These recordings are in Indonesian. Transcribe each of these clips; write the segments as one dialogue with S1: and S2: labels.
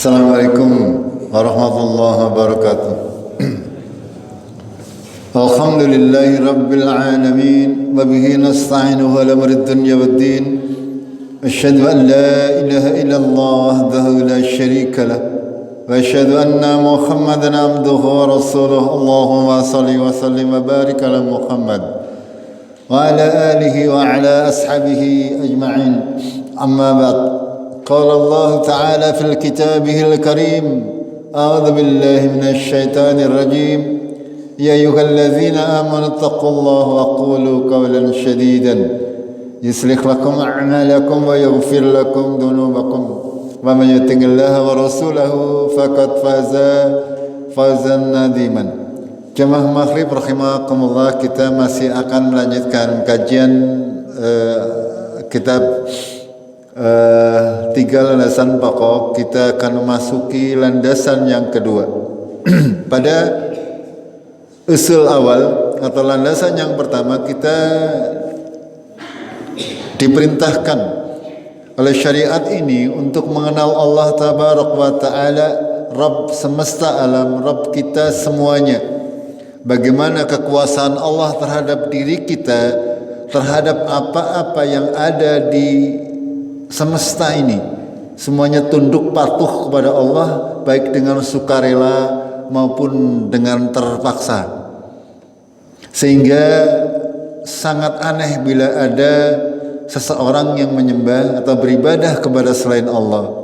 S1: Assalamualaikum warahmatullahi wabarakatuh. Alhamdulillahi rabbil alamin wa bihi nasta'inu ala amri dunya waddin. Asyhadu an la ilaha illallah wahdahu la syarika lah wa asyhadu anna Muhammadan abduhu wa rasuluh. Allahumma shalli wa sallim wa barik ala Muhammad wa ala alihi wa ala ashabihi ajma'in. Amma ba'd. قال الله تعالى في كتابه الكريم: أعوذ بالله من الشيطان الرجيم يا أيها الذين آمنوا اتقوا الله وقولوا قولا سديدا يصلح لكم أعمالكم ويغفر لكم ذنوبكم ومن يطع الله ورسوله فقد فاز فوزا عظيما. Jamaah maghrib rahimakumullah, kita masih akan melanjutkan kajian kitab 3 landasan pokok. Kita akan memasuki landasan yang kedua. Pada usul awal atau landasan yang pertama, kita diperintahkan oleh syariat ini untuk mengenal Allah Tabaraka wa Ta'ala, Rabb semesta alam, Rabb kita semuanya. Bagaimana kekuasaan Allah terhadap diri kita, terhadap apa-apa yang ada di semesta ini, semuanya tunduk patuh kepada Allah, baik dengan sukarela maupun dengan terpaksa. Sehingga sangat aneh bila ada seseorang yang menyembah atau beribadah kepada selain Allah.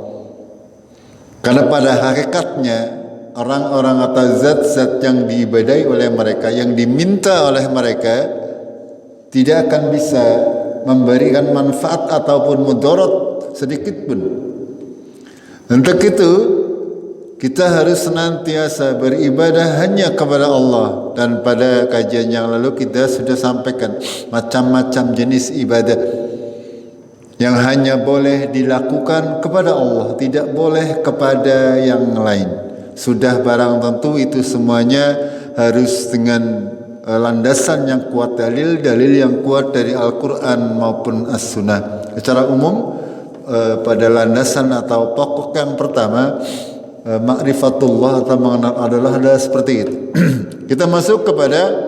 S1: Karena pada hakikatnya orang-orang atau zat-zat yang diibadahi oleh mereka, yang diminta oleh mereka, tidak akan bisa memberikan manfaat ataupun mudarat sedikit pun. Untuk itu kita harus senantiasa beribadah hanya kepada Allah. Dan pada kajian yang lalu kita sudah sampaikan macam-macam jenis ibadah yang hanya boleh dilakukan kepada Allah, tidak boleh kepada yang lain. Sudah barang tentu itu semuanya harus dengan landasan yang kuat, dalil-dalil yang kuat dari Al-Quran maupun As-Sunnah. Secara umum pada landasan atau pokok yang pertama, ma'rifatullah atau mengenal Allah adalah seperti itu. Kita masuk kepada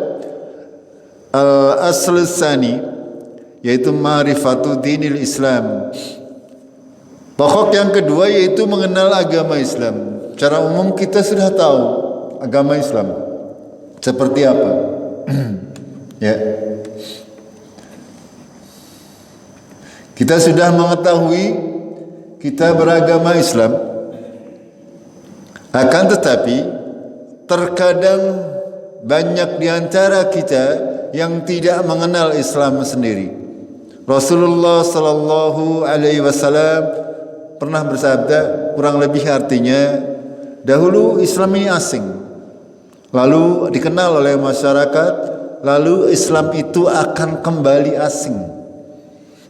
S1: al-asl tsani, yaitu ma'rifatu dinil Islam. Pokok yang kedua yaitu mengenal agama Islam. Secara umum kita sudah tahu agama Islam seperti apa. Ya, kita sudah mengetahui kita beragama Islam. Akan tetapi terkadang banyak di antara kita yang tidak mengenal Islam sendiri. Rasulullah sallallahu alaihi wasallam pernah bersabda, kurang lebih artinya, dahulu Islam ini asing, lalu dikenal oleh masyarakat, lalu Islam itu akan kembali asing.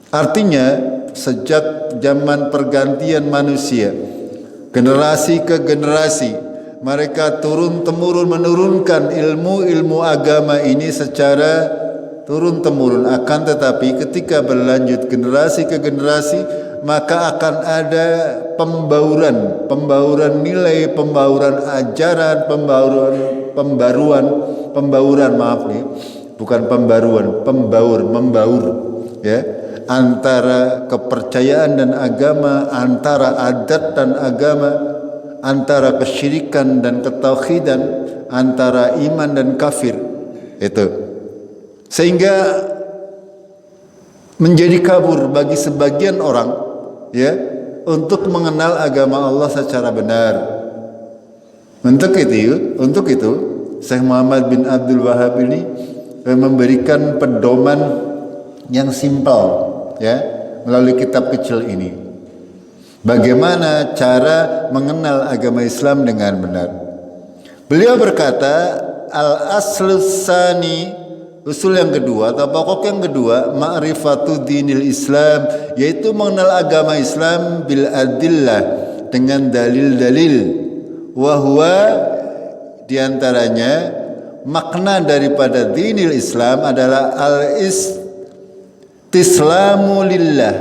S1: Artinya sejak zaman pergantian manusia, generasi ke generasi, mereka turun-temurun menurunkan ilmu-ilmu agama ini secara turun-temurun. Akan tetapi ketika berlanjut generasi ke generasi, maka akan ada pembauran nilai, pembauran ajaran, membaur ya, antara kepercayaan dan agama, antara adat dan agama, antara kesyirikan dan ketauhidan, antara iman dan kafir. Itu sehingga menjadi kabur bagi sebagian orang, ya, untuk mengenal agama Allah secara benar. Untuk itu Syekh Muhammad bin Abdul Wahab ini memberikan pedoman yang simpel, ya, melalui kitab kecil ini. Bagaimana cara mengenal agama Islam dengan benar? Beliau berkata, al-aslus tsani, usul yang kedua atau pokok yang kedua, ma'rifatu dinil Islam, yaitu mengenal agama Islam bil adillah, dengan dalil-dalil. Wahwa diantaranya makna daripada dinil Islam adalah al-istislamu lillah,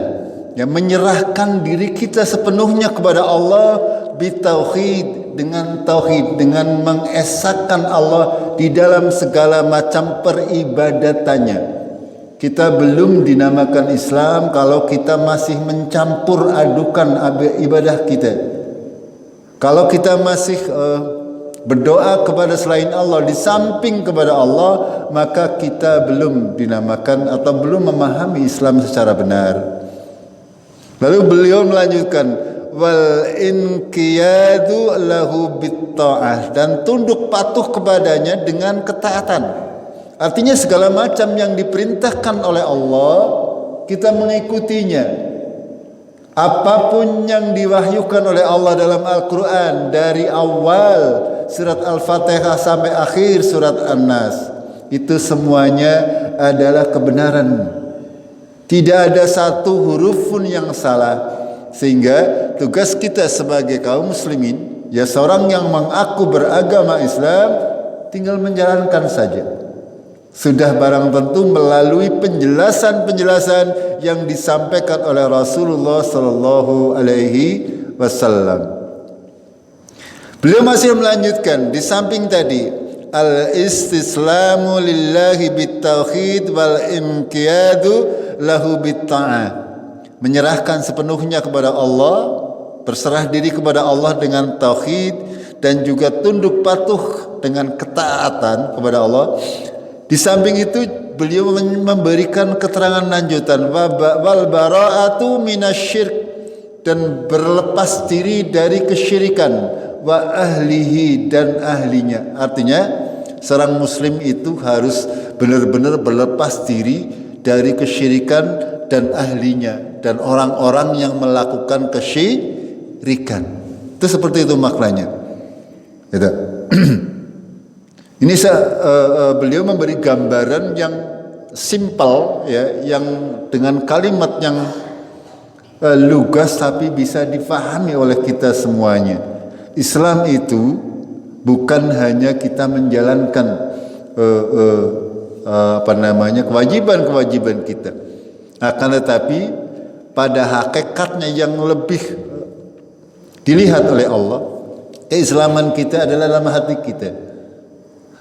S1: yang menyerahkan diri kita sepenuhnya kepada Allah bitauhid, dengan tauhid, dengan mengesahkan Allah di dalam segala macam peribadatannya. Kita belum dinamakan Islam kalau kita masih mencampur adukan ibadah kita. Kalau kita masih berdoa kepada selain Allah di samping kepada Allah, maka kita belum dinamakan atau belum memahami Islam secara benar. Lalu beliau melanjutkan, wal inqiyadu lahu bitta'ah, dan tunduk patuh kepadanya dengan ketaatan. Artinya segala macam yang diperintahkan oleh Allah, kita mengikutinya. Apapun yang diwahyukan oleh Allah dalam Al-Quran, dari awal surat Al-Fatihah sampai akhir surat An-Nas, itu semuanya adalah kebenaran. Tidak ada satu huruf pun yang salah. Sehingga tugas kita sebagai kaum muslimin, ya seorang yang mengaku beragama Islam, tinggal menjalankan saja. Sudah barang tentu melalui penjelasan-penjelasan yang disampaikan oleh Rasulullah sallallahu alaihi wasallam. Beliau masih melanjutkan, di samping tadi al-istislamu lillahi bitauhid wal inqiyadu lahu bitta'ah, menyerahkan sepenuhnya kepada Allah, berserah diri kepada Allah dengan tauhid, dan juga tunduk patuh dengan ketaatan kepada Allah. Di samping itu beliau memberikan keterangan lanjutan, wal bara'atu minasyirk, dan berlepas diri dari kesyirikan, wa ahlihi, dan ahlinya. Artinya seorang muslim itu harus benar-benar berlepas diri dari kesyirikan dan ahlinya, dan orang-orang yang melakukan kesyirikan. Itu seperti itu maknanya. Gitu. Ini beliau memberi gambaran yang simpel, ya, yang dengan kalimat yang lugas tapi bisa difahami oleh kita semuanya. Islam itu bukan hanya kita menjalankan kewajiban-kewajiban kita, akan tetapi pada hakikatnya yang lebih dilihat oleh Allah, keislaman kita adalah dalam hati kita.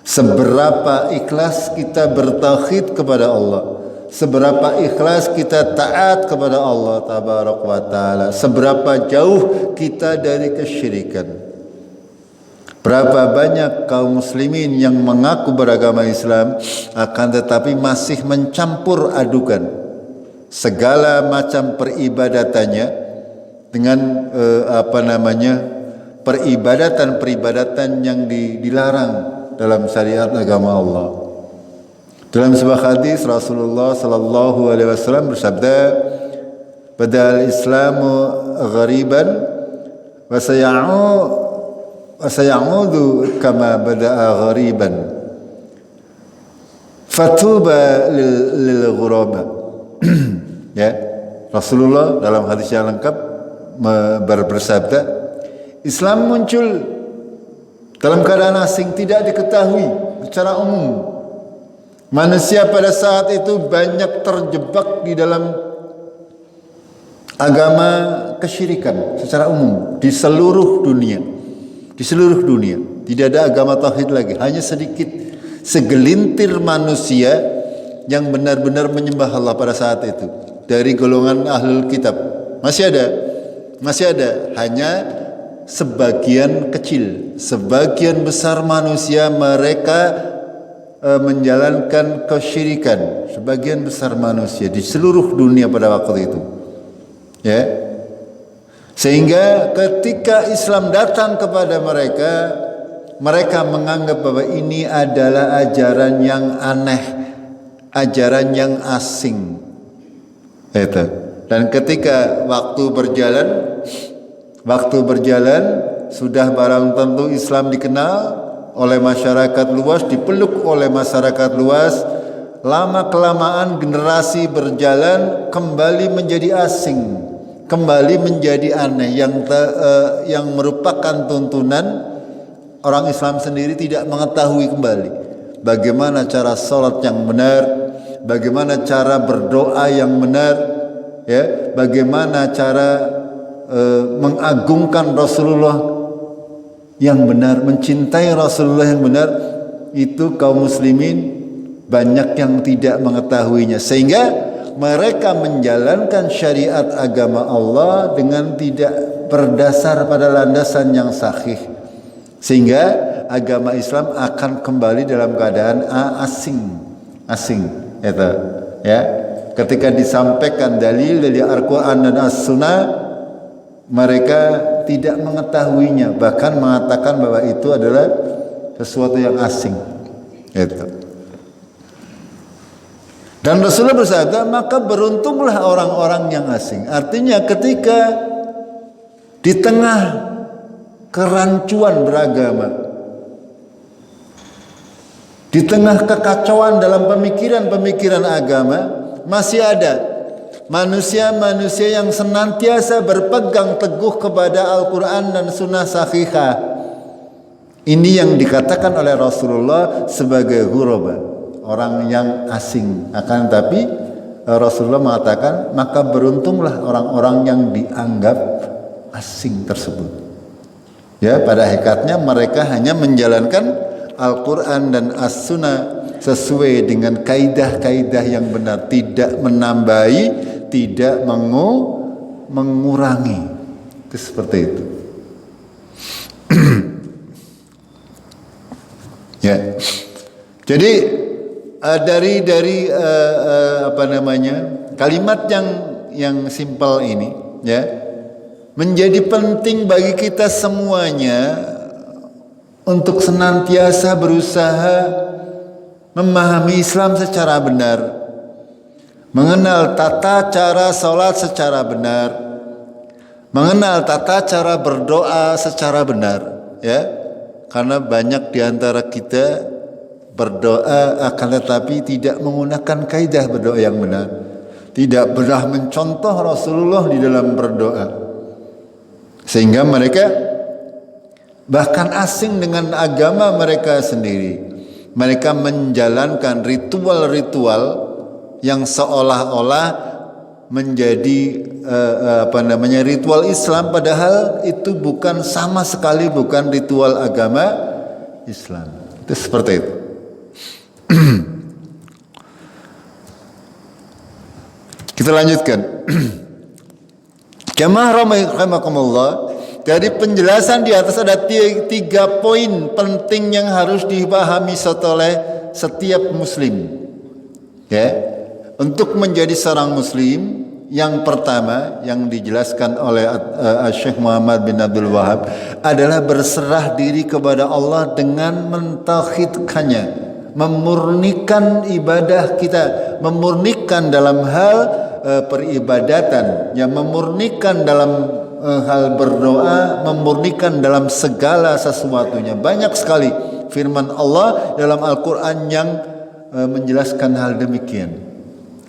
S1: Seberapa ikhlas kita bertauhid kepada Allah, seberapa ikhlas kita taat kepada Allah tabaraka wa taala, seberapa jauh kita dari kesyirikan. Berapa banyak kaum muslimin yang mengaku beragama Islam, akan tetapi masih mencampur adukan segala macam peribadatannya dengan peribadatan yang dilarang dalam syariat agama Allah. Dalam sebuah hadis Rasulullah sallallahu alaihi wasallam bersabda, "Badal Islamu ghariban wa sayaudu kama bada'a ghariban. Fatuba lil ghuraba." Ya, Rasulullah dalam hadis yang lengkap bersabda, Islam muncul dalam keadaan asing, tidak diketahui secara umum. Manusia pada saat itu banyak terjebak di dalam agama kesyirikan secara umum di seluruh dunia. Di seluruh dunia tidak ada agama tauhid lagi, hanya sedikit segelintir manusia yang benar-benar menyembah Allah pada saat itu dari golongan ahlul kitab. Masih ada, hanya sebagian kecil. Sebagian besar manusia mereka menjalankan kesyirikan. Sebagian besar manusia di seluruh dunia pada waktu itu, ya. Sehingga ketika Islam datang kepada mereka, mereka menganggap bahwa ini adalah ajaran yang aneh, ajaran yang asing. Itu. Dan ketika waktu berjalan, sudah barang tentu Islam dikenal oleh masyarakat luas, dipeluk oleh masyarakat luas. Lama-kelamaan generasi berjalan, kembali menjadi asing, kembali menjadi aneh, yang merupakan tuntunan orang Islam sendiri tidak mengetahui kembali bagaimana cara sholat yang benar, bagaimana cara berdoa yang benar, ya, bagaimana cara mengagungkan Rasulullah yang benar, mencintai Rasulullah yang benar, itu kaum muslimin banyak yang tidak mengetahuinya, sehingga mereka menjalankan syariat agama Allah dengan tidak berdasar pada landasan yang sahih, sehingga agama Islam akan kembali dalam keadaan asing itu ya. Ketika disampaikan dalil dari Al-Quran dan As-Sunnah, mereka tidak mengetahuinya, bahkan mengatakan bahwa itu adalah sesuatu yang asing itu. Dan Rasulullah bersabda, maka beruntunglah orang-orang yang asing. Artinya ketika di tengah kerancuan beragama, di tengah kekacauan dalam pemikiran agama, masih ada manusia-manusia yang senantiasa berpegang teguh kepada Al-Quran dan Sunnah Sahihah. Ini yang dikatakan oleh Rasulullah sebagai ghuraba, orang yang asing. Akan tapi Rasulullah mengatakan, maka beruntunglah orang-orang yang dianggap asing tersebut. Ya, pada hakikatnya mereka hanya menjalankan Al-Quran dan As-Sunnah sesuai dengan kaidah-kaidah yang benar, tidak menambahi, tidak mengurangi. Itu seperti itu. Ya. Jadi dari kalimat yang simpel ini, ya, menjadi penting bagi kita semuanya untuk senantiasa berusaha memahami Islam secara benar, mengenal tata cara sholat secara benar, mengenal tata cara berdoa secara benar, ya. Karena banyak di antara kita berdoa akan tetapi tidak menggunakan kaidah berdoa yang benar, tidak pernah mencontoh Rasulullah di dalam berdoa, sehingga mereka bahkan asing dengan agama mereka sendiri. Mereka menjalankan ritual-ritual yang seolah-olah menjadi ritual Islam, padahal itu bukan, sama sekali bukan ritual agama Islam. Itu seperti itu. Kita lanjutkan. Jamaah rahimakumullah, dari penjelasan di atas ada 3 poin penting yang harus dipahami oleh setiap muslim. Ya, untuk menjadi seorang muslim, yang pertama yang dijelaskan oleh Syekh Muhammad bin Abdul Wahab adalah berserah diri kepada Allah dengan mentauhidkannya, memurnikan ibadah kita, memurnikan dalam hal peribadatan, yang memurnikan dalam hal berdoa, memurnikan dalam segala sesuatunya. Banyak sekali firman Allah dalam Al-Quran yang menjelaskan hal demikian.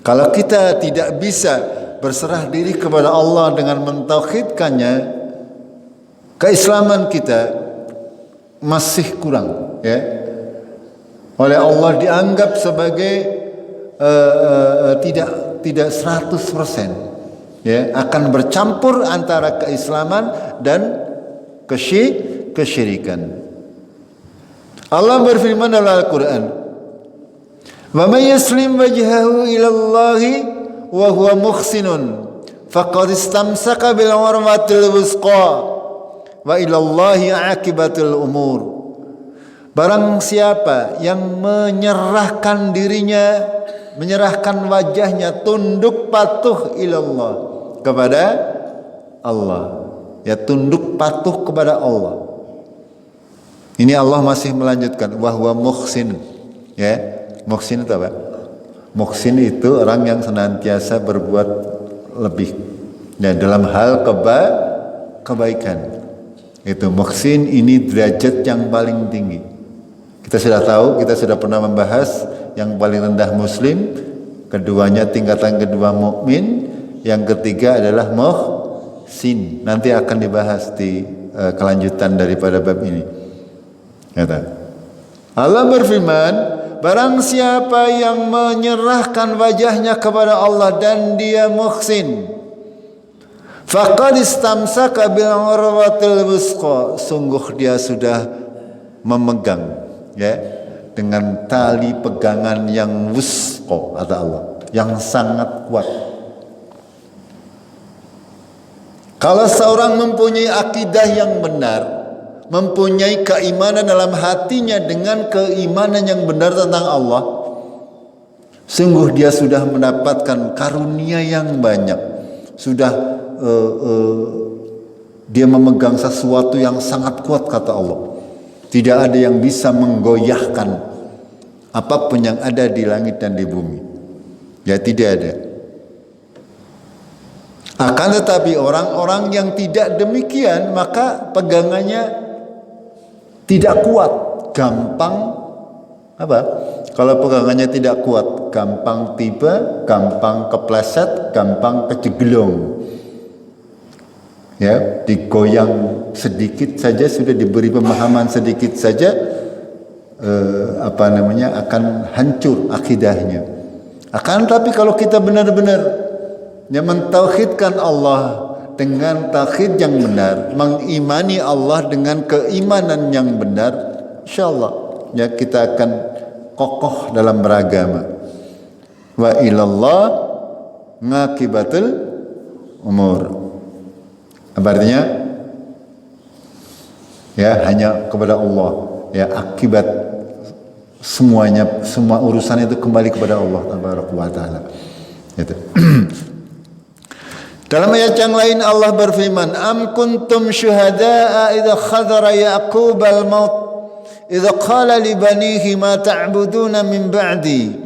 S1: Kalau kita tidak bisa berserah diri kepada Allah dengan mentauhidkannya, keislaman kita masih kurang, ya. Oleh Allah dianggap sebagai tidak 100%. Ya, akan bercampur antara keislaman dan kesyirikan. Allah berfirman dalam Al-Quran, "Wa may yaslim wajhahu ila Allah wa huwa muhsinun faqad istamsaka bil urwatil wusqa wa ila Allahi aqibatul umur." Barang siapa yang menyerahkan dirinya, menyerahkan wajahnya, tunduk patuh ilallah, kepada Allah, ya, tunduk patuh kepada Allah. Ini Allah masih melanjutkan, wahwa muhsin, ya. Muhsin itu apa? Muhsin itu orang yang senantiasa berbuat lebih, ya, dalam hal kebaikan. Itu muhsin, ini derajat yang paling tinggi. Kita sudah tahu, kita sudah pernah membahas yang paling rendah muslim, keduanya tingkatan kedua mukmin, yang ketiga adalah muhsin. Nanti akan dibahas di kelanjutan daripada bab ini. Kata Allah berfirman, barang siapa yang menyerahkan wajahnya kepada Allah dan dia muhsin, Faqad istamsaka bil urwatil wusqa, sungguh dia sudah memegang ya dengan tali pegangan yang wusqa, kata Allah, yang sangat kuat. Kalau seorang mempunyai akidah yang benar, mempunyai keimanan dalam hatinya dengan keimanan yang benar tentang Allah, sungguh dia sudah mendapatkan karunia yang banyak. Sudah dia memegang sesuatu yang sangat kuat, kata Allah. Tidak ada yang bisa menggoyahkan apapun yang ada di langit dan di bumi. Ya, tidak ada. Akan tetapi orang-orang yang tidak demikian, maka pegangannya tidak kuat, gampang apa? Kalau pegangannya tidak kuat, gampang tiba, gampang kepleset, gampang kejeglong. Ya, digoyang sedikit saja, sudah diberi pemahaman sedikit saja, akan hancur akidahnya. Akan tapi kalau kita benar-benar mentauhidkan Allah dengan tauhid yang benar, mengimani Allah dengan keimanan yang benar, insyaallah ya kita akan kokoh dalam beragama. Wa ilallah ngakibatul umur. Apa artinya? Ya, hanya kepada Allah. Ya, akibat semuanya, semua urusan itu kembali kepada Allah Tabaraka wa Ta'ala. Itu. Dalam ayat yang lain Allah berfirman, "Am kuntum syuhada'a idza khadara Ya'qub al-maut idza qala li banihi ma ta'buduna min ba'di."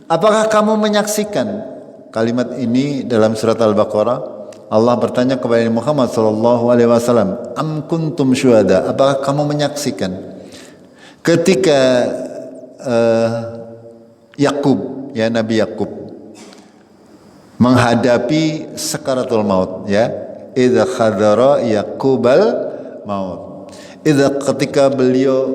S1: Apakah kamu menyaksikan kalimat ini dalam surat Al-Baqarah? Allah bertanya kepada Muhammad sallallahu alaihi wasallam, "Am kuntum syuhada?" Apakah kamu menyaksikan ketika Yakub, ya Nabi Yakub menghadapi sakaratul maut, ya, idza khadara Yaqubal maut. Ketika beliau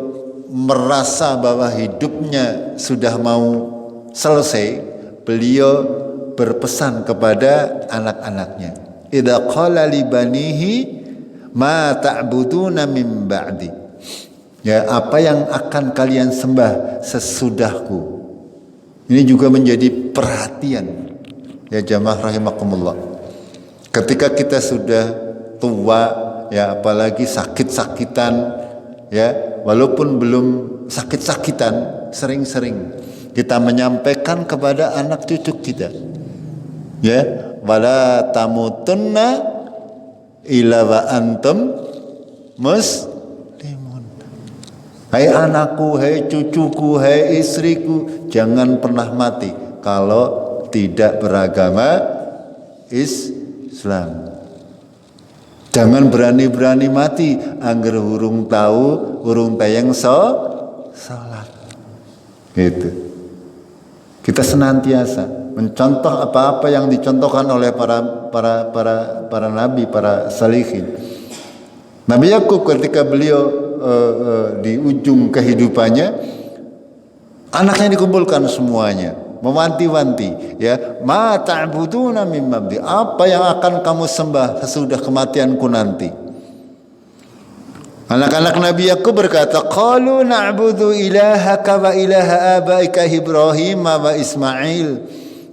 S1: merasa bahwa hidupnya sudah mau selesai, beliau berpesan kepada anak-anaknya, idza qala li banihi ma ta'buduna min ba'di. Ya, apa yang akan kalian sembah sesudahku. Ini juga menjadi perhatian ya jamaah rahimakumullah. Ketika kita sudah tua, ya apalagi sakit-sakitan, ya walaupun belum sakit-sakitan, sering-sering kita menyampaikan kepada anak cucu kita, ya, wala tamutunna illa wa antum muslimun. Hai anakku, hai cucuku, hai istriku, jangan pernah mati kalau tidak beragama Islam. Jangan berani-berani mati angger urung tahu, urung tayang salat. Gitu. Kita senantiasa mencontoh apa-apa yang dicontohkan oleh para nabi, para salihin. Nabi Yakub ketika beliau di ujung kehidupannya, anaknya dikumpulkan semuanya, mewanti-wanti, ya, ma ta'buduna min ba'di, apa yang akan kamu sembah sesudah kematianku nanti. Anak-anak Nabi Yakub berkata, qalu na'budu ilahaka wa ilaha abaika Ibrahim wa Ismail.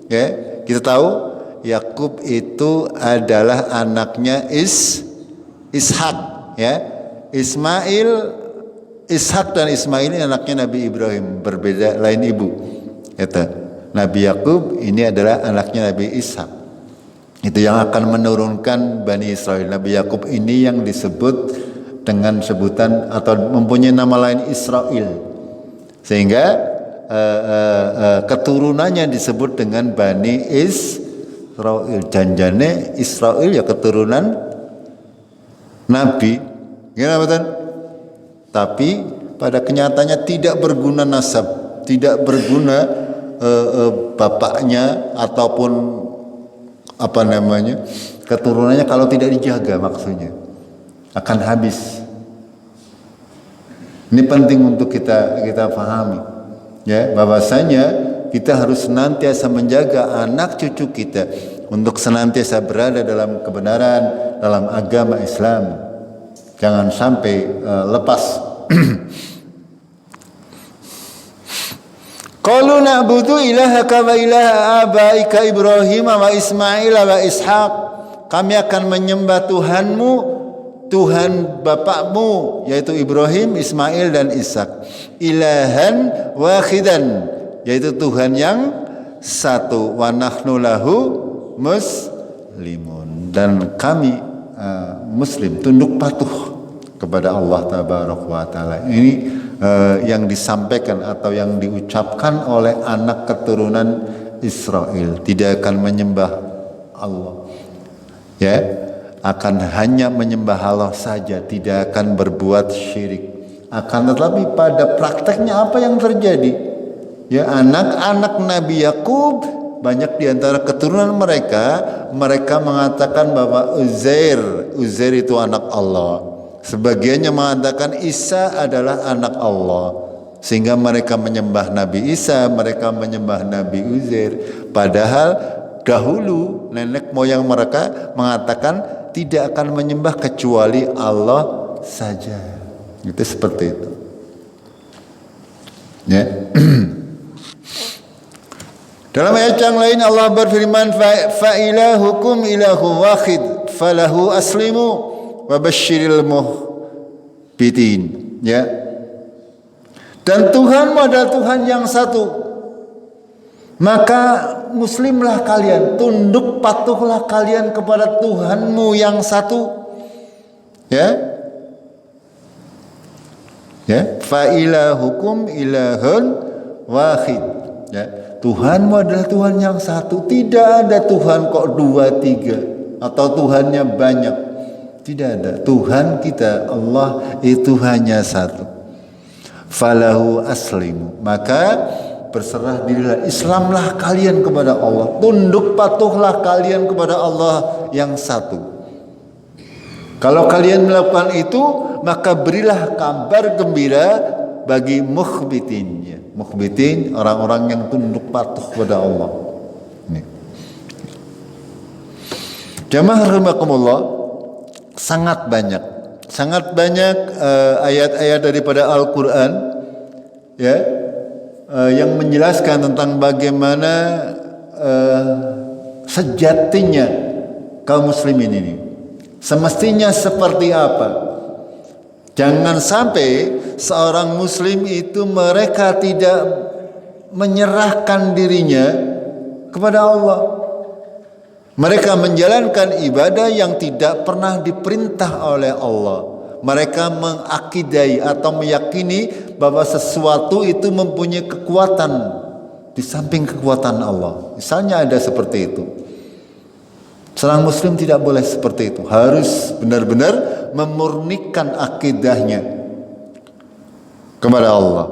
S1: Ya, kita tahu Yakub itu adalah anaknya Ishak, ya. Ishak dan Ismail ini anaknya Nabi Ibrahim, berbeda lain ibu. Kata Nabi Yakub ini adalah anaknya Nabi Ishak. Itu yang akan menurunkan Bani Israel. Nabi Yakub ini yang disebut dengan sebutan atau mempunyai nama lain Israel, sehingga keturunannya disebut dengan Bani Israel. Janjane Israel ya keturunan Nabi, gimana betul? Tapi pada kenyataannya tidak berguna nasab, tidak berguna bapaknya ataupun keturunannya kalau tidak dijaga, maksudnya akan habis. Ini penting untuk kita pahami, ya, bahwasanya kita harus senantiasa menjaga anak cucu kita untuk senantiasa berada dalam kebenaran, dalam agama Islam. Jangan sampai lepas. Qalu na'budu ilahaka wa ilaha abaika Ibrahim wa Ismail wa Ishaq. Kami akan menyembah Tuhanmu, Tuhan bapakmu, yaitu Ibrahim, Ismail dan Ishak. Ilahan wahidan, yaitu Tuhan yang satu. Wa nahnu lahu muslimun, dan kami muslim, tunduk patuh kepada Allah tabaraka wa taala. Ini yang disampaikan atau yang diucapkan oleh anak keturunan Israel. Tidak akan menyembah Allah, ya, akan hanya menyembah Allah saja, tidak akan berbuat syirik. Akan tetapi pada prakteknya apa yang terjadi? Ya, anak-anak Nabi Yakub, banyak di antara keturunan mereka mengatakan bahwa Uzair itu anak Allah. Sebagiannya mengatakan Isa adalah anak Allah, sehingga mereka menyembah Nabi Isa, mereka menyembah Nabi Uzair. Padahal dahulu nenek moyang mereka mengatakan tidak akan menyembah kecuali Allah saja. Itu seperti itu. Ya. Dalam ayat yang lain Allah berfirman, fa ilahukum ilahu wahid falahu aslimu wa basyiril muhbitin. Ya. Dan Tuhanmu adalah Tuhan yang satu. Maka muslimlah kalian, tunduk patuhlah kalian kepada Tuhanmu yang satu. Ya. Ya, fa ilahukum ilahun wahid. Ya, Tuhanmu adalah Tuhan yang satu. Tidak ada Tuhan kok 2, 3 atau Tuhannya banyak. Tidak ada. Tuhan kita Allah itu hanya satu. Falahu aslimu. Maka berserah dirilah, Islamlah kalian kepada Allah, tunduk patuhlah kalian kepada Allah yang satu. Kalau kalian melakukan itu, maka berilah kabar gembira bagi mukhbitin. Mukhbitin, orang-orang yang tunduk patuh kepada Allah. Ini. Jamaah rahimakumullah, sangat banyak ayat-ayat daripada Al-Quran, ya, yang menjelaskan tentang bagaimana sejatinya kaum muslimin ini, semestinya seperti apa. Jangan sampai seorang muslim itu mereka tidak menyerahkan dirinya kepada Allah. Mereka menjalankan ibadah yang tidak pernah diperintah oleh Allah. Mereka mengakidai atau meyakini bahwa sesuatu itu mempunyai kekuatan di samping kekuatan Allah. Misalnya ada seperti itu. Seorang muslim tidak boleh seperti itu. Harus benar-benar memurnikan akidahnya kepada Allah.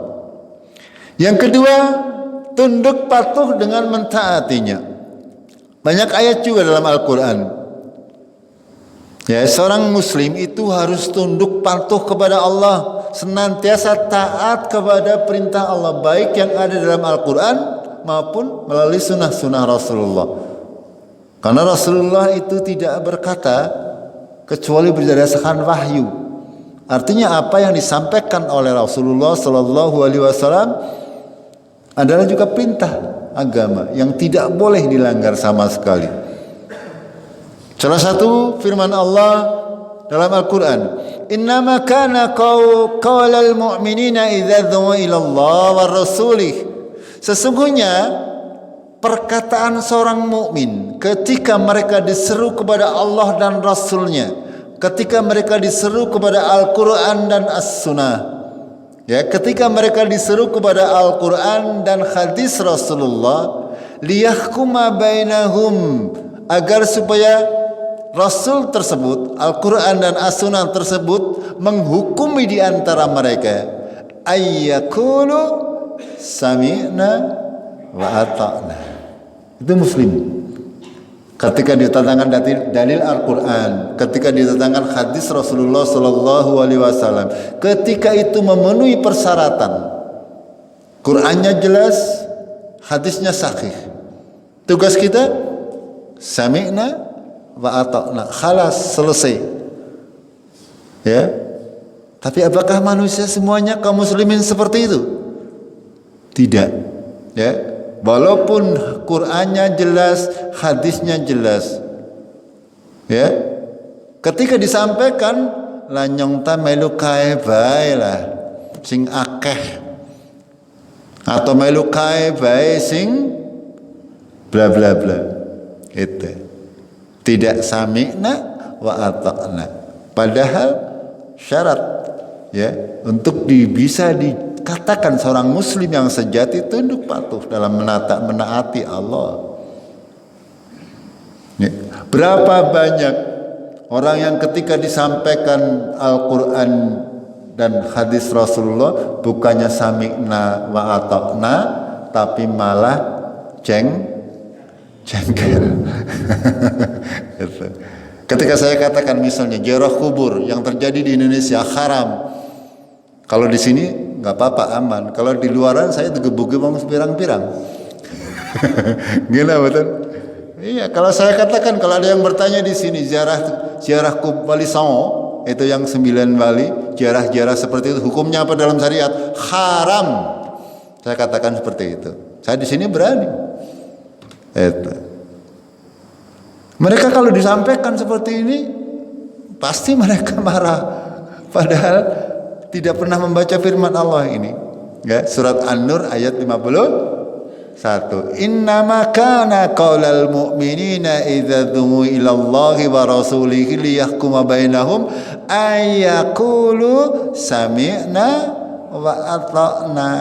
S1: Yang kedua, tunduk patuh dengan mentaatinya. Banyak ayat juga dalam Al-Quran. Ya, seorang muslim itu harus tunduk patuh kepada Allah, senantiasa taat kepada perintah Allah, baik yang ada dalam Al-Quran maupun melalui sunnah-sunnah Rasulullah. Karena Rasulullah itu tidak berkata kecuali berdasarkan wahyu. Artinya apa yang disampaikan oleh Rasulullah Sallallahu Alaihi Wasallam adalah juga perintah agama yang tidak boleh dilanggar sama sekali. Salah satu firman Allah dalam Al-Quran, innama kana qaulal mu'minina idza du'u ila Allah wa rasulih. Sesungguhnya perkataan seorang mukmin ketika mereka diseru kepada Allah dan Rasulnya, ketika mereka diseru kepada Al-Quran dan As-Sunnah, ya, ketika mereka diseru kepada Al-Quran dan hadis Rasulullah, liyahkuma bainahum, agar supaya Rasul tersebut, Al-Quran dan As-Sunnah tersebut menghukumi di antara mereka, ayyakulu sami'na wa ata'na. Itu muslim. Ketika ditetangkan dalil Al-Quran, ketika ditetangkan hadis Rasulullah Sallallahu Alaihi Wasallam, ketika itu memenuhi persyaratan, Qurannya jelas, hadisnya sahih, tugas kita sami'na wa ata'na, khalas, selesai. Ya. Tapi apakah manusia semuanya kaum muslimin seperti itu? Tidak. Ya. Walaupun Qur'annya jelas, hadisnya jelas. Ya. Ketika disampaikan lanyong ta melu kae bae lah sing akeh, atau melu kae bae sing bla bla bla. Itu. Tidak sami'na wa ata'na. Padahal syarat ya untuk bisa dikatakan seorang muslim yang sejati tunduk patuh dalam menaati Allah. Ya. Berapa banyak orang yang ketika disampaikan Al-Quran dan hadis Rasulullah bukannya sami'na wa ata'na, tapi malah jengkel. Ketika saya katakan misalnya ziarah kubur yang terjadi di Indonesia haram, kalau di sini nggak apa-apa, aman. Kalau di luaran saya digebuki bang pirang-pirang. Gila betul. Iya, kalau saya katakan, kalau ada yang bertanya di sini ziarah kubur Wali Songo, itu yang 9 wali, ziarah seperti itu hukumnya apa dalam syariat? Haram. Saya katakan seperti itu. Saya di sini berani. Itu. Mereka kalau disampaikan seperti ini pasti mereka marah, padahal tidak pernah membaca firman Allah ini. Ya, surat An-Nur ayat 51. Innama kana qaulal mu'minina idza du'u ila Allahi wa rasulihi liyahkuma bainahum ayyaqulu sami'na wa ata'na.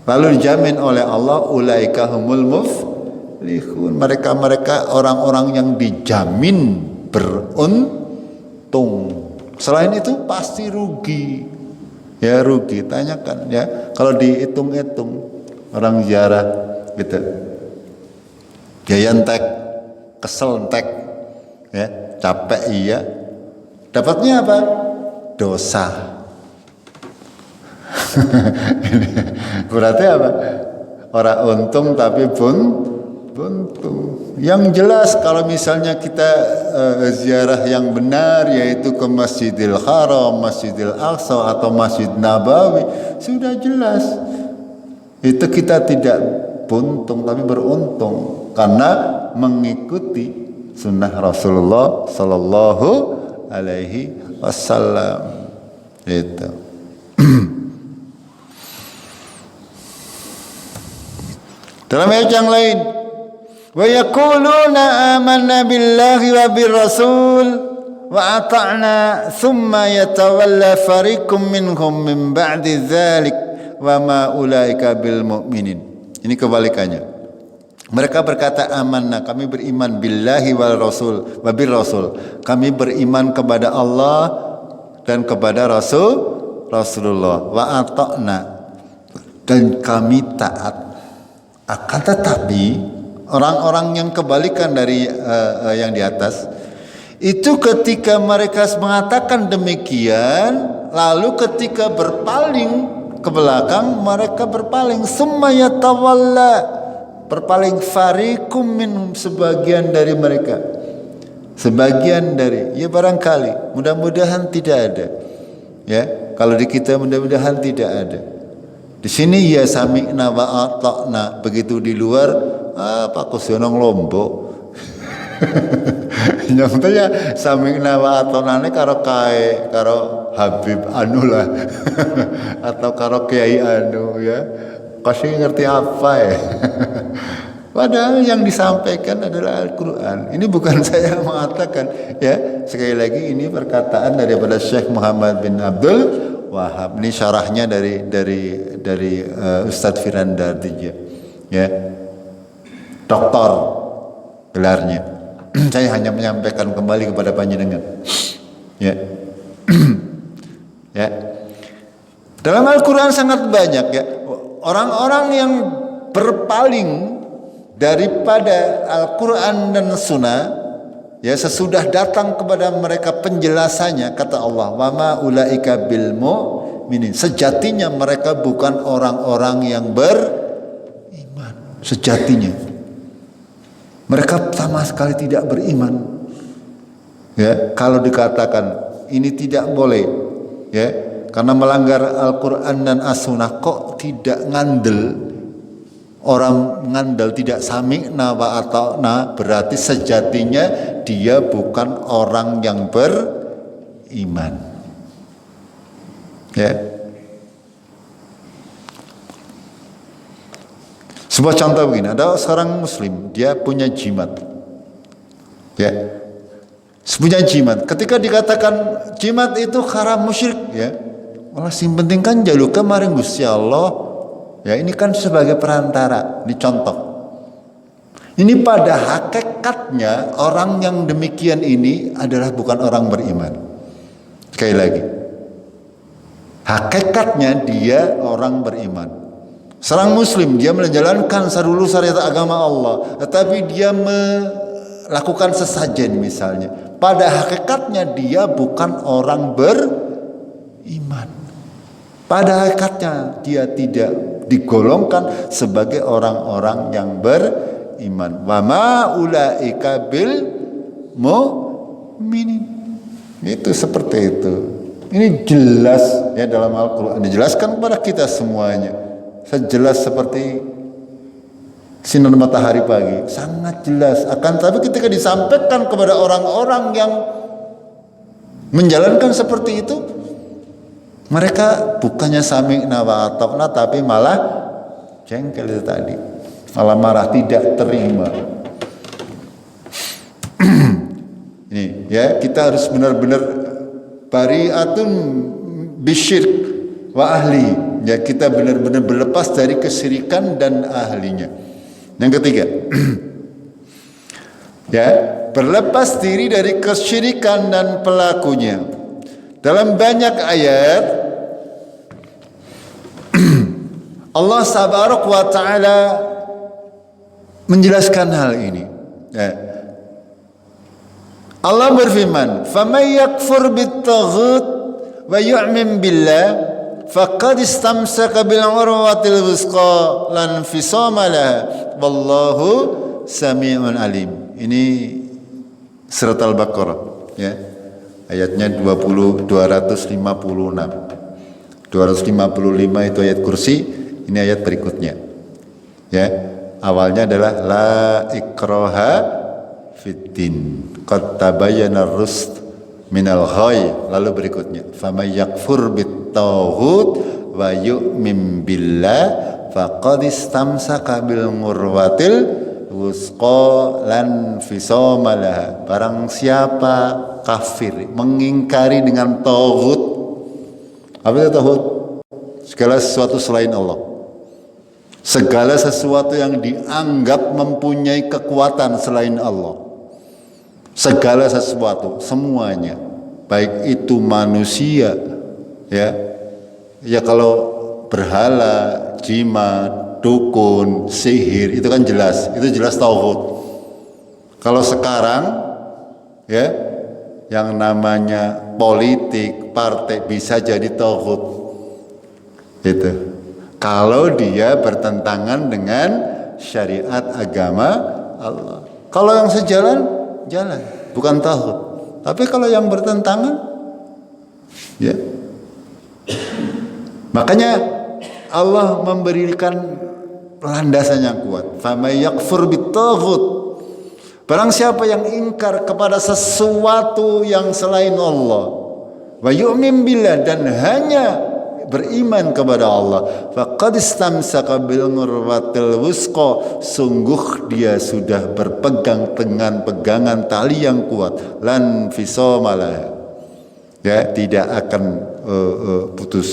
S1: Lalu dijamin oleh Allah ulaika humul muflihun. Mereka orang-orang yang dijamin beruntung. Selain itu pasti rugi. Ya rugi. Tanyakan ya. Kalau dihitung-hitung orang ziarah gitu. Biaya entek, kesel entek, ya, capek iya. Dapatnya apa? Dosa. Berarti apa? Orang untung tapi buntung. Yang jelas kalau misalnya kita ziarah yang benar yaitu ke Masjidil Haram, Masjidil Aqsa atau Masjid Nabawi, sudah jelas. Itu kita tidak buntung tapi beruntung karena mengikuti sunnah Rasulullah Sallallahu Alaihi Wasallam. Itu. Dalam ayat yang lain, wa yaquluna amanna billahi wa birrasul wa ata'na thumma yatawalla fariqum minhum min ba'di dzalik wa ma ulaika bil mu'minin. Ini kebalikannya. Mereka berkata amanna, kami beriman billahi wal rasul wa bir rasul. Kami beriman kepada Allah dan kepada Rasulullah wa ata'na, dan kami taat. Akan tetapi orang-orang yang kebalikan dari yang di atas itu ketika mereka mengatakan demikian, lalu ketika berpaling ke belakang mereka berpaling, summa yatawalla, berpaling fariqum minhum, sebagian dari mereka, sebagian dari, ya barangkali, mudah-mudahan tidak ada, ya kalau di kita mudah-mudahan tidak ada. Di sini ya sami'na wa ata'na, begitu di luar Pak Kusionong Lombok. Nyatanya sami'na wa ata'na ini karo kae karo Habib anu lah. Atau karo Kiai anu ya. Kasih ngerti apa ya. Padahal yang disampaikan adalah Al-Quran. Ini bukan saya mengatakan ya. Sekali lagi ini perkataan daripada Syekh Muhammad bin Abdul Wahab. Ini syarahnya dari Ustadz Firanda Dija, ya, doktor gelarnya. Saya hanya menyampaikan kembali kepada panjenengan, ya. Ya. Dalam Al-Quran sangat banyak ya orang-orang yang berpaling daripada Al-Quran dan Sunnah. Ya, sesudah datang kepada mereka penjelasannya, kata Allah, wa ma ulaika bil mu'minin. Sejatinya mereka bukan orang-orang yang beriman. Sejatinya. Mereka sama sekali tidak beriman. Ya, kalau dikatakan ini tidak boleh, ya, karena melanggar Al-Quran dan As-Sunnah, kok tidak ngandel? Orang ngandel tidak sami'na wa ata'na, berarti sejatinya dia bukan orang yang beriman. Ya. Sebuah contoh begini, ada seorang muslim, dia punya jimat. Ya. Punya jimat. Ketika dikatakan jimat itu haram musyrik, ya. Malah sing penting kan jaluk kemarin Gusti Allah. Ya, ini kan sebagai perantara, ini contoh. Ini pada hakikatnya orang yang demikian ini adalah bukan orang beriman. Sekali lagi, hakikatnya dia orang beriman. Seorang muslim, dia menjalankan seluruh syariat agama Allah, tetapi dia melakukan sesajen misalnya. Pada hakikatnya dia bukan orang beriman. Pada hakikatnya dia tidak digolongkan sebagai orang-orang yang beriman. Wa ma ulaika bil mu'minin. Itu seperti itu. Ini jelas ya dalam Al-Qur'an, dijelaskan kepada kita semuanya. Sejelas seperti sinar matahari pagi, sangat jelas. Akan tapi ketika disampaikan kepada orang-orang yang menjalankan seperti itu, mereka bukannya sami'na wa ata'na, tapi malah jengkel itu tadi, malah marah, tidak terima. Ini ya, kita harus benar-benar bari'atun bisyirk wa ahli. Ya, kita benar-benar berlepas dari kesyirikan dan ahlinya. Yang ketiga, ya, berlepas diri dari kesyirikan dan pelakunya. Dalam banyak ayat Allah Subhanahu wa taala menjelaskan hal ini. Ya. Allah berfirman, "Faman yakfur bit-taghut wa yu'min billah faqad istamsaka bil 'urwatil wuthqa lan fisama laha wallahu sami'un alim." Ini surat Al-Baqarah, ya. Ayatnya 256. 255 itu ayat kursi, ini ayat berikutnya. Ya, awalnya adalah la ikraha fiddin. Qad tabayyana ar-rusd minal ghayy. Lalu berikutnya, faman yakfur bit-taghut wa yu'min billah faqad istamsaka bil urwatil wuthqa lan fisama laha. Barang siapa kafir, mengingkari dengan taghut. Apa itu taghut? Segala sesuatu selain Allah. Segala sesuatu yang dianggap mempunyai kekuatan selain Allah. Segala sesuatu, semuanya, baik itu manusia, ya, ya kalau berhala, jimat, dukun, sihir, itu kan jelas, itu jelas taghut. Kalau sekarang, ya, yang namanya politik, partai bisa jadi taghut. Itu. Kalau dia bertentangan dengan syariat agama Allah. Kalau yang sejalan, jalan, bukan taghut. Tapi kalau yang bertentangan, ya. Makanya Allah memberikan landasan yang kuat. Faman yakfur bit-taghut. Barang siapa yang ingkar kepada sesuatu yang selain Allah, wa yu'min billah, dan hanya beriman kepada Allah, faqad istamsaka bil urwatil wuthqa, sungguh dia sudah berpegang dengan pegangan tali yang kuat, lan fisama laha, ya, tidak akan putus.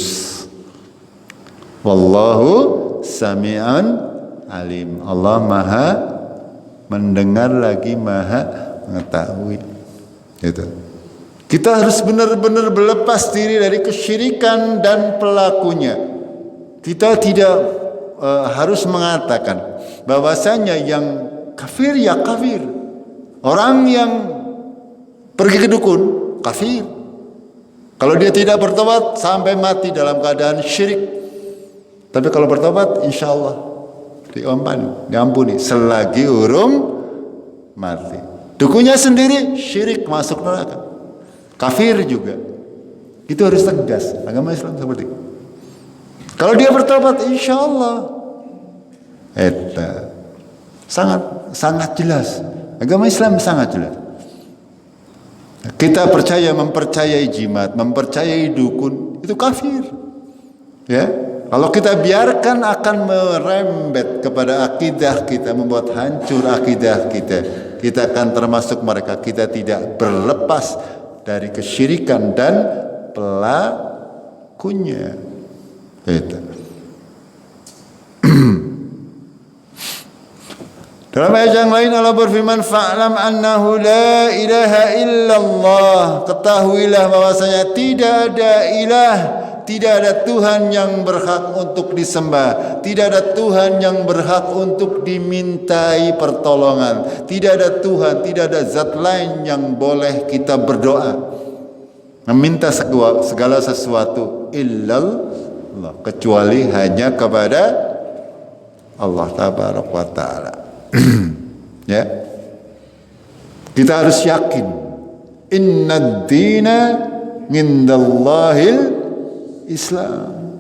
S1: Wallahu sami'an alim. Allah Maha mendengar lagi Maha mengetahui. Itu. Kita harus benar-benar berlepas diri dari kesyirikan dan pelakunya. Kita tidak harus mengatakan bahwasanya yang kafir ya kafir. Orang yang pergi ke dukun kafir. Kalau dia tidak bertobat sampai mati dalam keadaan syirik. Tapi kalau bertobat insya Allah diampuni selagi urung mati. Dukunya sendiri syirik, masuk neraka. Kafir juga. Itu harus tegas. Agama Islam seperti itu. Kalau dia bertobat, insya Allah. Sangat jelas. Agama Islam sangat jelas. Kita mempercayai jimat, mempercayai dukun, itu kafir. Ya, kalau kita biarkan akan merembet kepada akidah kita, membuat hancur akidah kita. Kita akan termasuk mereka. Kita tidak berlepas dari kesyirikan dan pelakunya. Itu. Dalam ayat yang lain Allah berfirman, fa'lam annahu la ilaha illallah. Ketahuilah bahwasanya tidak ada ilah, tidak ada Tuhan yang berhak untuk disembah, tidak ada Tuhan yang berhak untuk dimintai pertolongan, tidak ada Tuhan, tidak ada zat lain yang boleh kita berdoa meminta segala sesuatu illallah, kecuali hanya kepada Allah tabaraka wa taala. Ya, kita harus yakin innad dina indallahil Islam.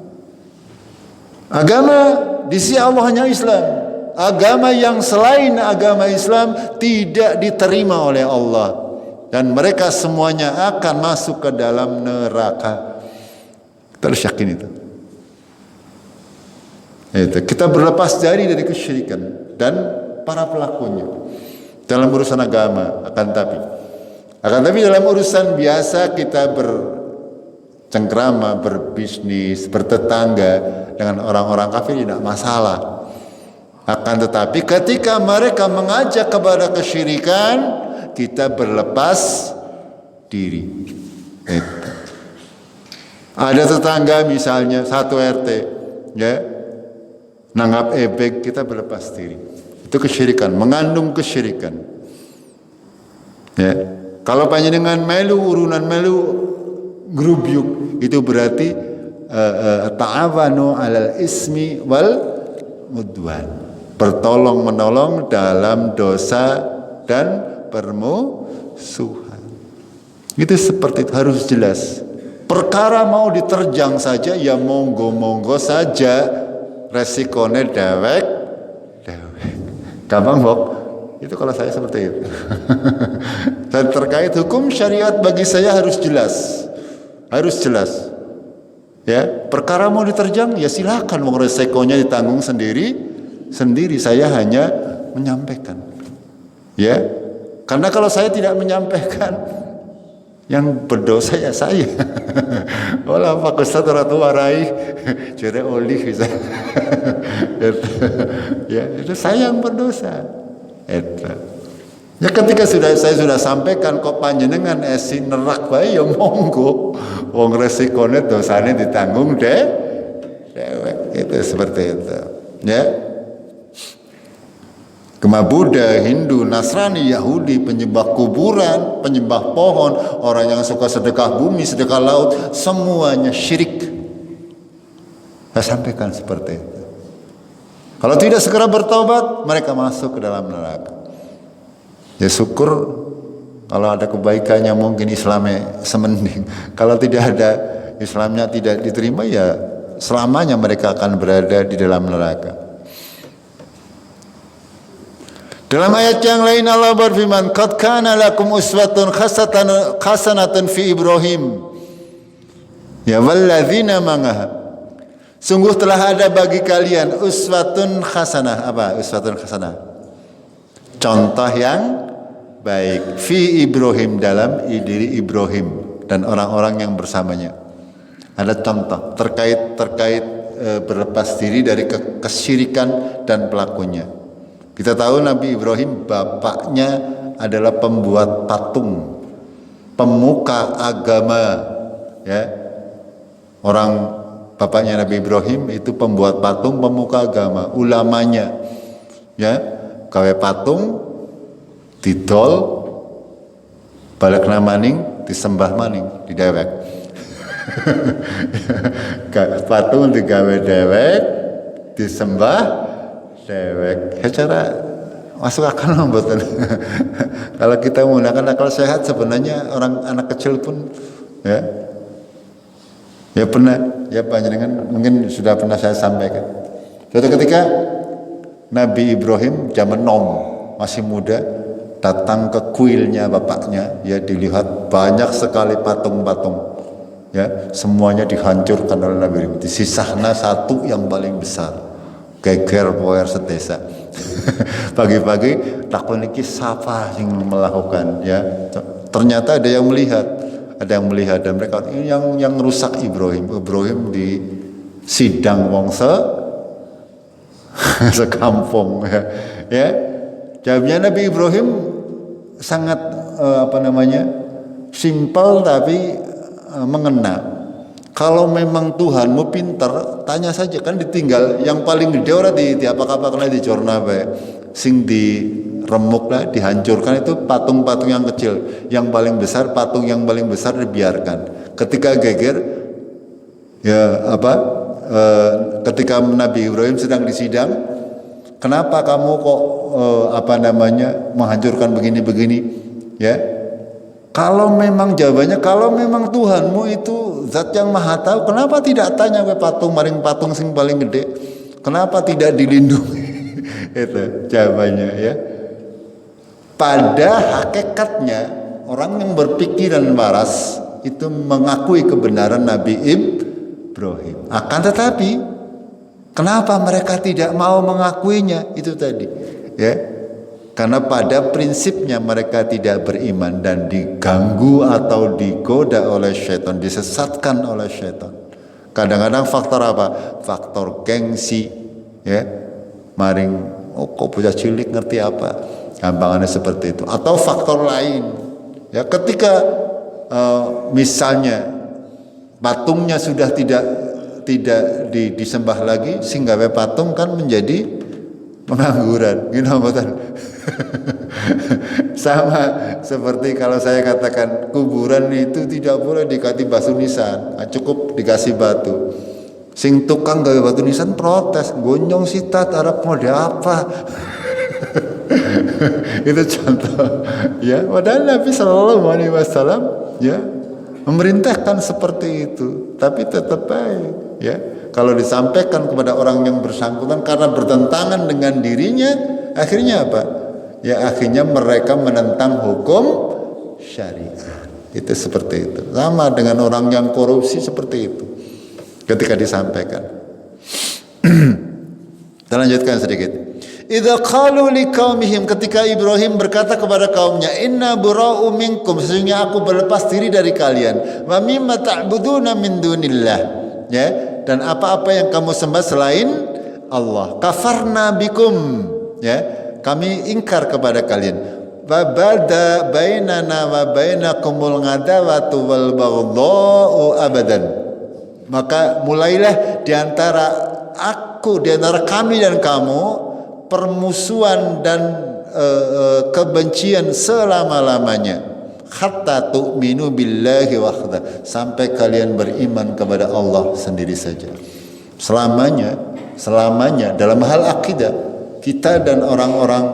S1: Agama di sisi Allah hanya Islam. Agama yang selain agama Islam tidak diterima oleh Allah, dan mereka semuanya akan masuk ke dalam neraka. Kita harus yakin itu. Kita berlepas dari kesyirikan dan para pelakunya dalam urusan agama. Akan tapi dalam urusan biasa kita bercengkrama, berbisnis, bertetangga dengan orang-orang kafir tidak masalah. Akan tetapi ketika mereka mengajak kepada kesyirikan, kita berlepas diri. Ada tetangga misalnya satu RT, ya, nanggap ebek, kita berlepas diri. Itu kesyirikan, mengandung kesyirikan. Ya, kalau panjenengan melu urunan melu grubyuk, itu berarti ta'awanu 'alal ismi wal mudwan. Bertolong menolong dalam dosa dan permusuhan. Itu seperti itu, harus jelas. Perkara mau diterjang saja ya monggo saja, resikonya dewek. Gampang Bok, itu kalau saya seperti itu. Dan terkait hukum syariat bagi saya harus jelas, ya, perkara mau diterjang ya silakan, mau resikonya ditanggung sendiri. Saya hanya menyampaikan, ya, karena kalau saya tidak menyampaikan, yang berdosa ya saya. Olah Pak Ustadz ratu warai jere olih bisa. Ya, itu saya yang berdosa. Ya, ketika saya sudah sampaikan kok panjenengan esi nerak bae ya monggo. Wong resikone dosane ditanggung dewek. Itu seperti itu. Ya. Kema Buddha, Hindu, Nasrani, Yahudi, penyembah kuburan, penyembah pohon, orang yang suka sedekah bumi, sedekah laut, semuanya syirik. Saya sampaikan seperti itu. Kalau tidak segera bertobat, mereka masuk ke dalam neraka. Ya syukur kalau ada kebaikannya, mungkin Islamnya semending. Kalau tidak ada, Islamnya tidak diterima, ya selamanya mereka akan berada di dalam neraka. Dalam ayat yang lain Allah berfirman, "Qad kana lakum uswatun hasanatun fi Ibrahim." Ya walladzina ma'ahu. Sungguh telah ada bagi kalian uswatun hasanah. Apa uswatun hasanah? Contoh yang baik fi Ibrahim, dalam diri Ibrahim dan orang-orang yang bersamanya. Ada contoh terkait berlepas diri dari kesyirikan dan pelakunya. Kita tahu Nabi Ibrahim bapaknya adalah pembuat patung, pemuka agama, ya. Orang bapaknya Nabi Ibrahim itu pembuat patung, pemuka agama, ulamanya, ya. Gawe patung, didol, balik maning, disembah maning, didewek. Patung digawe dewek, disembah dewek. Cara masuk akal mboten. Kalau kita menggunakan akal sehat sebenarnya orang anak kecil pun ya pernah ya panjenengan mungkin sudah pernah saya sampaikan. Suatu ketika Nabi Ibrahim zaman nom masih muda datang ke kuilnya bapaknya, ya dilihat banyak sekali patung-patung, ya semuanya dihancurkan oleh Nabi Ibrahim. Disisahna satu yang paling besar, geger poer sedesa. Pagi-pagi takon iki siapa yang melakukan, ya ternyata ada yang melihat, dan mereka ini yang rusak Ibrahim di sidang wongse sekampung, ya. Jawabnya Nabi Ibrahim sangat simpel tapi mengena. Kalau memang Tuhanmu pinter, tanya saja, kan ditinggal yang paling gede ora di apa-apa kena dicorna bae. Sing di remuk lah, dihancurkan itu patung-patung yang kecil. Yang paling besar, patung yang paling besar dibiarkan. Ketika geger ketika Nabi Ibrahim sedang disidang, kenapa kamu kok menghancurkan begini-begini, ya? Kalau memang jawabannya, kalau memang Tuhanmu itu zat yang maha tahu, kenapa tidak tanya ke patung sing paling gede? Kenapa tidak dilindungi? Itu jawabannya, ya. Pada hakikatnya orang yang berpikiran waras itu mengakui kebenaran Nabi Ibrahim. Akan tetapi kenapa mereka tidak mau mengakuinya? Itu tadi, ya. Karena pada prinsipnya mereka tidak beriman dan diganggu atau digoda oleh syaitan, disesatkan oleh syaitan. Kadang-kadang faktor apa? Faktor gengsi, ya. Maring, kok bocah cilik ngerti apa? Gampangannya seperti itu. Atau faktor lain, ya. Ketika misalnya patungnya sudah tidak disembah lagi, sehingga patung kan menjadi pengangguran, sama seperti kalau saya katakan kuburan itu tidak boleh dikasih batu nisan, cukup dikasih batu. Sing tukang gawe batu nisan protes, gonyong sitat Arab mode apa? Itu contoh, ya. Padahal Nabi Sallallahu Alaihi Wasallam, ya, memerintahkan seperti itu, tapi tetap baik, ya. Kalau disampaikan kepada orang yang bersangkutan karena bertentangan dengan dirinya, akhirnya apa? Ya akhirnya mereka menentang hukum syariat. Itu seperti itu. Sama dengan orang yang korupsi seperti itu. Ketika disampaikan. Kita lanjutkan sedikit. Idza qalu liqaumihim, ketika Ibrahim berkata kepada kaumnya, inna bura'u minkum, sesungguhnya aku berlepas diri dari kalian, wa mimma ta'buduna min dunillah, ya, dan apa-apa yang kamu sembah selain Allah. Kafarna bikum, ya, kami ingkar kepada kalian. Wa bada bainana wa bainakumul ngadawatu wal baghdha'u abadan. Maka mulailah di antara kami dan kamu permusuhan dan kebencian selama-lamanya, hatta tu'minu billahi wahda, sampai kalian beriman kepada Allah sendiri saja. Selamanya dalam hal akidah, kita dan orang-orang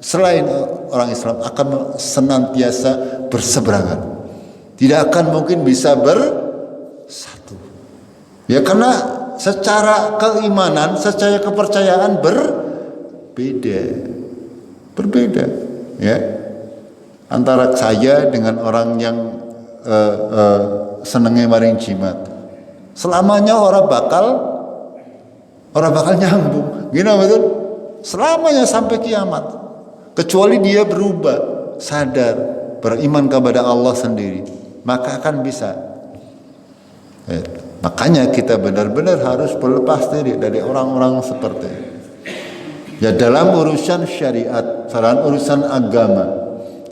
S1: selain orang Islam akan senantiasa berseberangan, tidak akan mungkin bisa bersatu, ya, karena secara keimanan, secara kepercayaan berbeda, ya, antara saya dengan orang yang senengnya maring jimat. Selamanya orang bakal nyambung, gini betul, selamanya sampai kiamat, kecuali dia berubah, sadar, beriman kepada Allah sendiri, maka akan bisa. Makanya kita benar-benar harus berlepas diri dari orang-orang seperti itu. Ya, dalam urusan syariat, dalam urusan agama.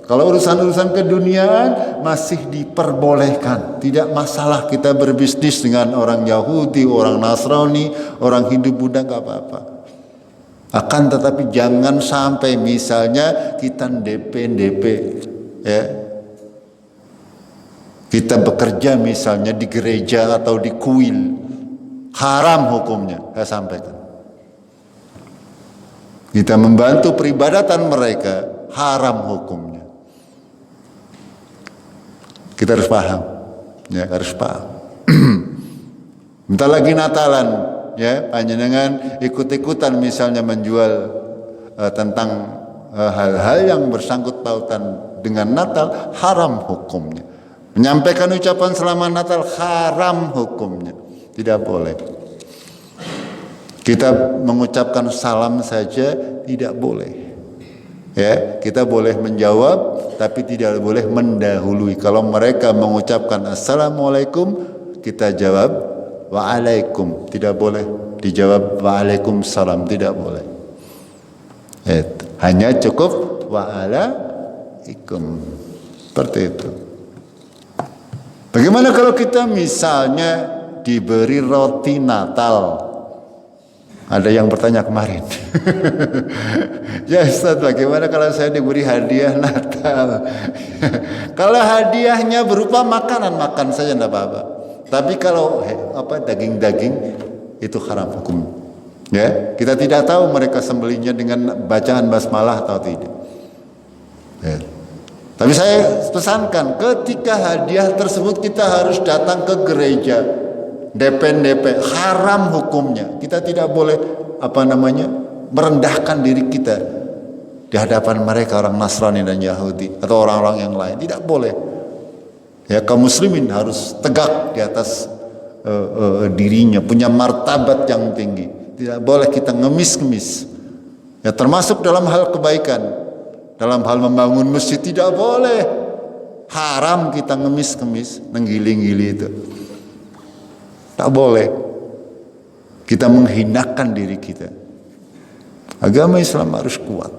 S1: Kalau urusan-urusan keduniaan masih diperbolehkan, tidak masalah kita berbisnis dengan orang Yahudi, orang Nasrani, orang Hindu, Buddha, nggak apa-apa. Akan tetapi jangan sampai misalnya kita DP, ya. Kita bekerja misalnya di gereja atau di kuil, haram hukumnya, saya sampaikan. kita membantu peribadatan mereka, haram hukumnya. Kita harus paham, ya harus paham. Bentar lagi Natalan, ya panjenengan ikut-ikutan misalnya menjual tentang hal-hal yang bersangkut pautan dengan Natal, haram hukumnya. Menyampaikan ucapan selamat Natal haram hukumnya, tidak boleh. Kita mengucapkan salam saja tidak boleh. Ya, kita boleh menjawab tapi tidak boleh mendahului. Kalau mereka mengucapkan assalamualaikum, kita jawab waalaikum. Tidak boleh dijawab waalaikumsalam, tidak boleh. Hanya cukup waalaikum. Seperti itu. Bagaimana kalau kita misalnya diberi roti Natal? Ada yang bertanya kemarin. Ya Ustaz, bagaimana kalau saya diberi hadiah Natal? Kalau hadiahnya berupa makanan, makan saja tidak apa-apa. Tapi kalau daging-daging itu haram hukum. Ya, kita tidak tahu mereka sembelihnya dengan bacaan basmalah atau tidak. Ya. Tapi saya pesankan, ketika hadiah tersebut kita harus datang ke gereja, DP, haram hukumnya. Kita tidak boleh merendahkan diri kita di hadapan mereka, orang Nasrani dan Yahudi atau orang-orang yang lain. Tidak boleh. Ya, kaum muslimin harus tegak di atas dirinya, punya martabat yang tinggi. Tidak boleh kita ngemis-ngemis. Ya, termasuk dalam hal kebaikan. Dalam hal membangun masjid tidak boleh. Haram kita ngemis-ngemis, nenggili-ngili itu. Tak boleh. Kita menghinakan diri kita. Agama Islam harus kuat.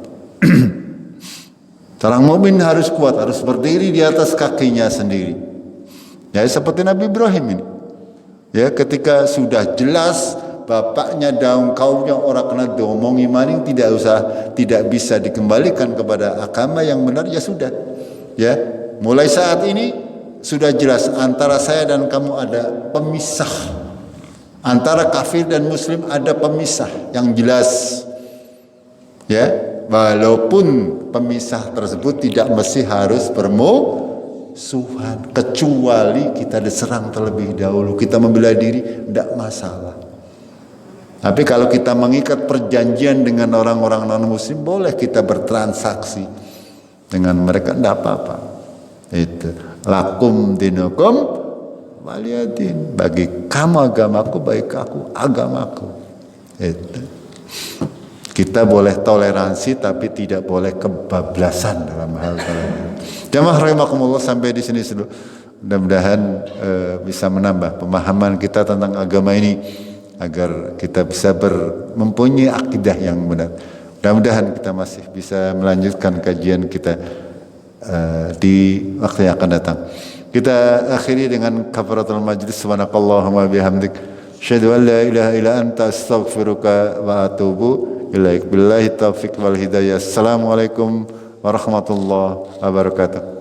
S1: Seorang mukmin harus kuat, harus berdiri di atas kakinya sendiri. Ya, seperti Nabi Ibrahim ini. Ya, ketika sudah jelas bapaknya daun kaumnya orang kena domongi maning, tidak bisa dikembalikan kepada agama yang benar, ya sudah. Ya, mulai saat ini sudah jelas antara saya dan kamu ada pemisah. Antara kafir dan muslim ada pemisah yang jelas. Ya, walaupun pemisah tersebut tidak mesti harus bermusuhan, kecuali kita diserang terlebih dahulu, kita membela diri, tidak masalah. Tapi kalau kita mengikat perjanjian dengan orang-orang non-muslim, boleh kita bertransaksi dengan mereka, tidak apa-apa. Itu lakum dinukum waliyadin. Bagi kamu agamaku, bagi aku agamaku. Itu. Kita boleh toleransi, tapi tidak boleh kebablasan dalam hal toleransi. Jamaah rahimakumullah, sampai di sini dulu. Mudah-mudahan bisa menambah pemahaman kita tentang agama ini, agar kita bisa mempunyai akidah yang benar. Mudah-mudahan kita masih bisa melanjutkan kajian kita di waktu yang akan datang. Kita akhiri dengan kafaratul majlis. Subhanakallahumma bihamdik, asyhadu an la ilaha illa anta, astaghfiruka wa atubu ilaik. Billahi taufiq wal hidayah. Assalamualaikum warahmatullahi wabarakatuh.